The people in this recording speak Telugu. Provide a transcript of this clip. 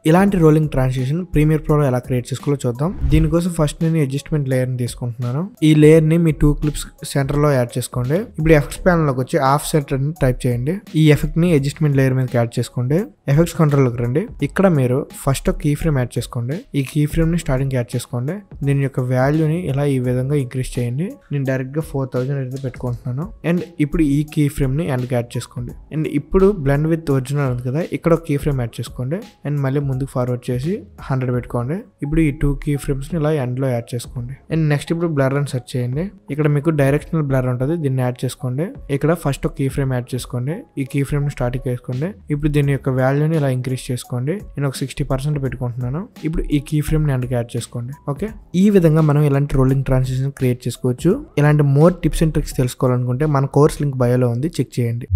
ఇలాంటి రోలింగ్ ట్రాన్సిషన్ ప్రీమియర్ ప్రోలో ఎలా క్రియేట్ చేసుకోవాలో చూద్దాం. దీనికోసం ఫస్ట్ నేను అడ్జస్ట్మెంట్ లేయర్ ని తీసుకుంటున్నాను. ఈ లేయర్ ని మీ 2 క్లిప్స్ సెంటర్ లో యాడ్ చేసుకోండి. ఇప్పుడు ఎఫెక్ట్స్ ప్యానల్ లోకి వచ్చి ఆఫ్ సెంటర్ ని టైప్ చేయండి. ఈ ఎఫెక్ట్ ని అడ్జస్ట్మెంట్ లేయర్ మీద యాడ్ చేసుకోండి. ఎఫెక్ట్స్ కంట్రోల్ లోకి రండి. ఇక్కడ మీరు ఫస్ట్ ఒక కీ ఫ్రేమ్ యాడ్ చేసుకోండి. ఈ కీ ఫ్రేమ్ ని స్టార్టింగ్ యాడ్ చేసుకోండి. దీని యొక్క వాల్యూని ఇలా ఈ విధంగా ఇంక్రీజ్ చేయండి. నేను డైరెక్ట్ గా 4000 అయితే పెట్టుకుంటున్నాను. అండ్ ఇప్పుడు ఈ కీ ఫ్రేమ్ ని ఎండ్ యాడ్ చేసుకోండి. అండ్ ఇప్పుడు బ్లెండ్ విత్ ఒరిజినల్ ఉంది కదా, ఇక్కడ ఒక కీ ఫ్రేమ్ యాడ్ చేసుకోండి. అండ్ మళ్ళీ ముందుకు ఫార్వర్డ్ చేసి 100 పెట్టుకోండి. ఇప్పుడు ఈ 2 కీ ఫ్రేమ్స్ ని ఇలా ఎండ్ లో యాడ్ చేసుకోండి. అండ్ నెక్స్ట్ ఇప్పుడు బ్లర్ అని సెర్చ్ చేయండి. ఇక్కడ మీకు డైరెక్షనల్ బ్లర్ ఉంటుంది, దీన్ని యాడ్ చేసుకోండి. ఇక్కడ ఫస్ట్ ఒక కీ ఫ్రేమ్ యాడ్ చేసుకోండి. ఈ కీ ఫ్రేమ్ ని స్టార్టింగ్ వేసుకోండి. ఇప్పుడు దీని యొక్క వాల్యూని ఇలా ఇంక్రీజ్ చేసుకోండి. నేను ఒక 60% పెట్టుకుంటున్నాను. ఇప్పుడు ఈ కీ ఫ్రేమ్ ని ఎండ్కి యాడ్ చేసుకోండి. ఓకే, ఈ విధంగా మనం ఇలాంటి రోలింగ్ ట్రాన్సిషన్ క్రియేట్ చేసుకోవచ్చు. ఇలాంటి మోర్ టిప్స్ అండ్ ట్రిక్స్ తెలుసుకోవాలనుకుంటే మన కోర్స్ లింక్ బయోలో ఉంది, చెక్ చేయండి.